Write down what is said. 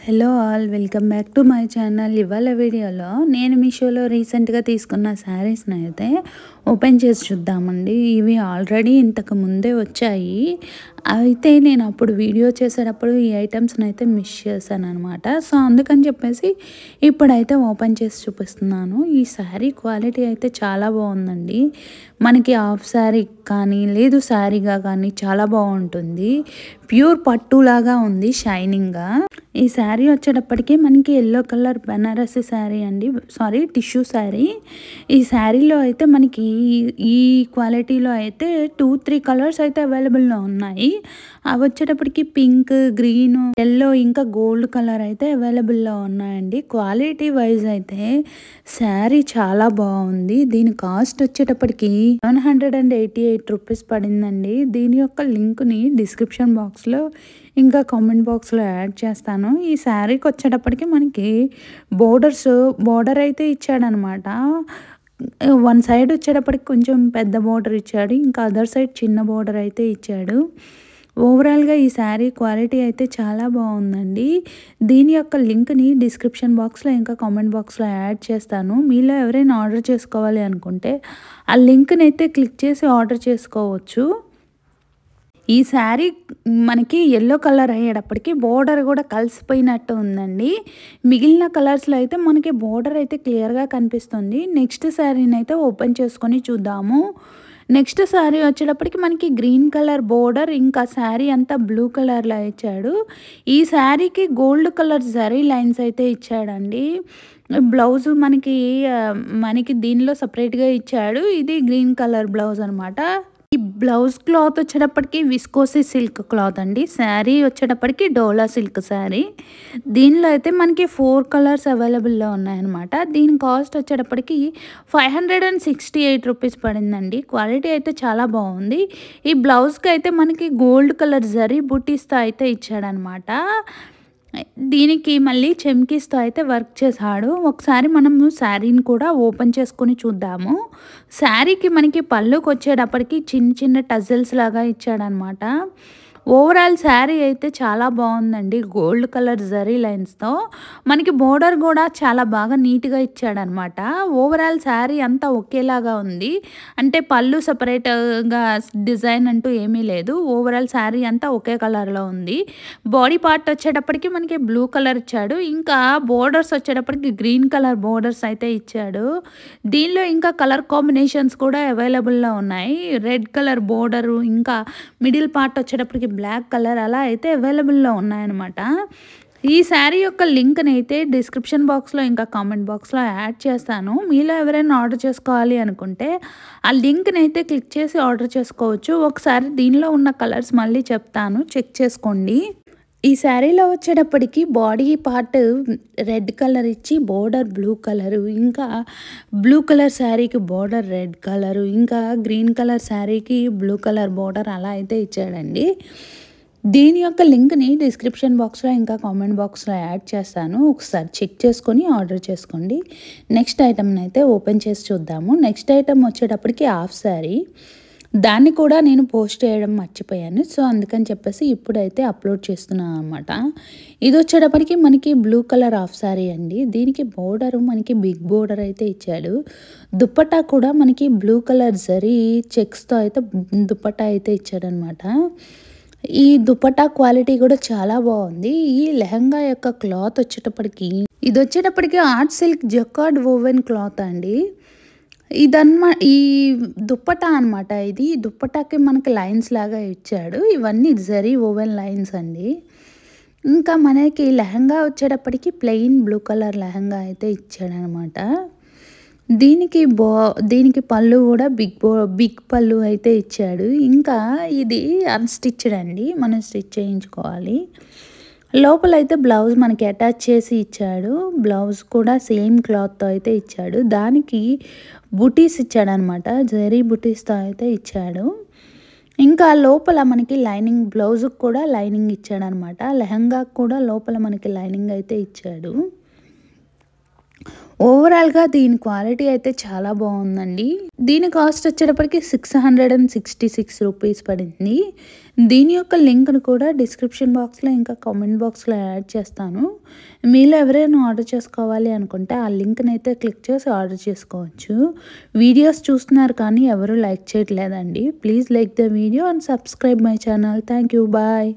Hello all welcome back to my channel. ఇవాళ వీడియోలో నేను మీషోలో రీసెంట్గా తీసుకున్న శారీస్ని అయితే ఓపెన్ చేసి చూద్దామండి. ఇవి ఆల్రెడీ ఇంతకు ముందే వచ్చాయి. అయితే నేను అప్పుడు వీడియో చేసేటప్పుడు ఈ ఐటమ్స్ని అయితే మిస్ చేశాను అనమాట. సో అందుకని చెప్పేసి ఇప్పుడైతే ఓపెన్ చేసి చూపిస్తున్నాను. ఈ శారీ క్వాలిటీ అయితే చాలా బాగుందండి. మనకి హాఫ్ శారీ కానీ లేదు శారీగా కానీ చాలా బాగుంటుంది. ప్యూర్ పట్టులాగా ఉంది షైనింగ్గా. ఈ శారీ వచ్చేటప్పటికి మనకి ఎల్లో కలర్ బనారసి శారీ అండి, సారీ టిష్యూ శారీ. ఈ శారీలో అయితే మనకి ఈ క్వాలిటీలో అయితే 2-3 కలర్స్ అయితే అవైలబుల్లో ఉన్నాయి. అవి వచ్చేటప్పటికి పింక్, గ్రీన్, ఎల్లో ఇంకా గోల్డ్ కలర్ అయితే అవైలబుల్లో ఉన్నాయండి. క్వాలిటీ వైజ్ అయితే శారీ చాలా బాగుంది. దీని కాస్ట్ వచ్చేటప్పటికి 788 రూపీస్ పడిందండి. దీని యొక్క లింక్ని డిస్క్రిప్షన్ బాక్స్లో ఇంకా కామెంట్ బాక్స్లో యాడ్ చేస్తాను. ఈ శారీకి వచ్చేటప్పటికి మనకి బోర్డర్ అయితే ఇచ్చాడనమాట. వన్ సైడ్ వచ్చేటప్పటికి కొంచెం పెద్ద బోర్డర్ ఇచ్చాడు, ఇంకా అదర్ సైడ్ చిన్న బోర్డర్ అయితే ఇచ్చాడు. ఓవరాల్గా ఈ శారీ క్వాలిటీ అయితే చాలా బాగుందండి. దీని యొక్క లింక్ని డిస్క్రిప్షన్ బాక్స్లో ఇంకా కామెంట్ బాక్స్లో యాడ్ చేస్తాను. మీలో ఎవరైనా ఆర్డర్ చేసుకోవాలి అనుకుంటే ఆ లింక్ని అయితే క్లిక్ చేసి ఆర్డర్ చేసుకోవచ్చు. ఈ శారీ మనకి ఎల్లో కలర్ అయ్యేటప్పటికి బోర్డర్ కూడా కలిసిపోయినట్టు ఉందండి. మిగిలిన కలర్స్లో అయితే మనకి బోర్డర్ అయితే క్లియర్గా కనిపిస్తుంది. నెక్స్ట్ శారీని అయితే ఓపెన్ చేసుకొని చూద్దాము. నెక్స్ట్ శారీ వచ్చేటప్పటికి మనకి గ్రీన్ కలర్ బోర్డర్, ఇంకా శారీ అంతా బ్లూ కలర్లో ఇచ్చాడు. ఈ శారీకి గోల్డ్ కలర్ జరీ లైన్స్ అయితే ఇచ్చాడండి. బ్లౌజ్ మనకి దీనిలో సపరేట్గా ఇచ్చాడు. ఇది గ్రీన్ కలర్ బ్లౌజ్ అనమాట. ఈ బ్లౌజ్ క్లాత్ వచ్చేటప్పటికి విస్కోసి సిల్క్ క్లాత్ అండి. శారీ వచ్చేటప్పటికి డోలా సిల్క్ శారీ. దీనిలో అయితే మనకి 4 కలర్స్ అవైలబుల్లో ఉన్నాయన్నమాట. దీని కాస్ట్ వచ్చేటప్పటికి 568 రూపీస్ పడిందండి. క్వాలిటీ అయితే చాలా బాగుంది. ఈ బ్లౌజ్కి అయితే మనకి గోల్డ్ కలర్ జరీ బుటీస్తో అయితే ఇచ్చాడనమాట. దీనికి మళ్ళీ చెమ్కీస్తో అయితే వర్క్ చేశాడు. ఒకసారి మనము శారీని కూడా ఓపెన్ చేసుకొని చూద్దాము. శారీకి మనకి పళ్ళుకి వచ్చేటప్పటికి చిన్న చిన్న టజల్స్ లాగా ఇచ్చాడనమాట. ఓవరాల్ శారీ అయితే చాలా బాగుందండి. గోల్డ్ కలర్ జరీ లైన్స్తో మనకి బోర్డర్ కూడా చాలా బాగా నీట్గా ఇచ్చాడనమాట. ఓవరాల్ శారీ అంతా ఒకేలాగా ఉంది. అంటే పళ్ళు సపరేట్గా డిజైన్ అంటూ ఏమీ లేదు. ఓవరాల్ శారీ అంతా ఒకే కలర్లో ఉంది. బాడీ పార్ట్ వచ్చేటప్పటికి మనకి బ్లూ కలర్ ఇచ్చాడు. ఇంకా బోర్డర్స్ వచ్చేటప్పటికి గ్రీన్ కలర్ బోర్డర్స్ అయితే ఇచ్చాడు. దీనిలో ఇంకా కలర్ కాంబినేషన్స్ కూడా అవైలబుల్లో ఉన్నాయి. రెడ్ కలర్ బోర్డరు, ఇంకా మిడిల్ పార్ట్ వచ్చేటప్పటికి బ్లాక్ కలర్ అలా అయితే అవైలబుల్లో ఉన్నాయన్నమాట. ఈ శారీ యొక్క లింక్ని అయితే డిస్క్రిప్షన్ బాక్స్లో ఇంకా కామెంట్ బాక్స్లో యాడ్ చేస్తాను. మీలో ఎవరైనా ఆర్డర్ చేసుకోవాలి అనుకుంటే ఆ లింక్ని అయితే క్లిక్ చేసి ఆర్డర్ చేసుకోవచ్చు. ఒకసారి దీనిలో ఉన్న కలర్స్ మళ్ళీ చెప్తాను, చెక్ చేసుకోండి. ఈ శారీలో వచ్చేటప్పటికి బాడీ పార్ట్ రెడ్ కలర్ ఇచ్చి బోర్డర్ బ్లూ కలరు, ఇంకా బ్లూ కలర్ శారీకి బోర్డర్ రెడ్ కలరు, ఇంకా గ్రీన్ కలర్ శారీకి బ్లూ కలర్ బోర్డర్ అలా అయితే ఇచ్చాడండి. దీని యొక్క లింక్ని డిస్క్రిప్షన్ బాక్స్లో ఇంకా కామెంట్ బాక్స్లో యాడ్ చేస్తాను. ఒకసారి చెక్ చేసుకొని ఆర్డర్ చేసుకోండి. నెక్స్ట్ ఐటమ్ని అయితే ఓపెన్ చేసి చూద్దాము. నెక్స్ట్ ఐటమ్ వచ్చేటప్పటికి హాఫ్ శారీ. దాన్ని కూడా నేను పోస్ట్ చేయడం మర్చిపోయాను. సో అందుకని చెప్పేసి ఇప్పుడైతే అప్లోడ్ చేస్తున్నాను అనమాట. ఇది వచ్చేటప్పటికి మనకి బ్లూ కలర్ హాఫ్ శారీ అండి. దీనికి బోర్డరు మనకి బిగ్ బోర్డర్ అయితే ఇచ్చాడు. దుప్పట్టా కూడా మనకి బ్లూ కలర్ జరీ చెక్స్తో అయితే దుప్పట్టా అయితే ఇచ్చాడనమాట. ఈ దుపట్టా క్వాలిటీ కూడా చాలా బాగుంది. ఈ లెహంగా యొక్క క్లాత్ వచ్చేటప్పటికి ఇది వచ్చేటప్పటికి art silk jacquard woven cloth అండి. ఈ దుప్పట్టా అనమాట. ఇది దుప్పటాకి మనకి లైన్స్ లాగా ఇచ్చాడు. ఇవన్నీ జరీ ఓవెన్ లైన్స్ అండి. ఇంకా మనకి లెహంగా వచ్చేటప్పటికి ప్లెయిన్ బ్లూ కలర్ లెహంగా అయితే ఇచ్చాడనమాట. దీనికి పళ్ళు కూడా బిగ్ పళ్ళు అయితే ఇచ్చాడు. ఇంకా ఇది అన్స్టిచ్డ్ అండి, మనం స్టిచ్ చేయించుకోవాలి. లోపలైతే బ్లౌజ్ మనకి అటాచ్ చేసి ఇచ్చాడు. బ్లౌజ్ కూడా సేమ్ క్లాత్తో అయితే ఇచ్చాడు. దానికి బుటీస్ ఇచ్చాడనమాట, జరీ బుటీస్తో అయితే ఇచ్చాడు. ఇంకా లోపల మనకి లైనింగ్, బ్లౌజ్కి కూడా లైనింగ్ ఇచ్చాడనమాట. లెహంగాకు కూడా లోపల మనకి లైనింగ్ అయితే ఇచ్చాడు. ఓవరాల్‌గా దీని క్వాలిటీ అయితే చాలా బావుందండి. దీని కాస్ట్ వచ్చేటప్పటికి 666 రూపీస్ పడింది. దీని యొక్క లింక్‌ని కూడా డిస్క్రిప్షన్ బాక్స్‌లో ఇంకా కామెంట్ బాక్స్‌లో యాడ్ చేస్తాను. మీలో ఎవరైనా ఆర్డర్ చేసుకోవాలి అనుకుంటే ఆ లింక్‌నైతే క్లిక్ చేసి ఆర్డర్ చేసుకోవచ్చు. వీడియోస్ చూస్తున్నారు కానీ ఎవరు లైక్ చేయట్లేదండి. Please like the video and subscribe my channel. Thank you. Bye.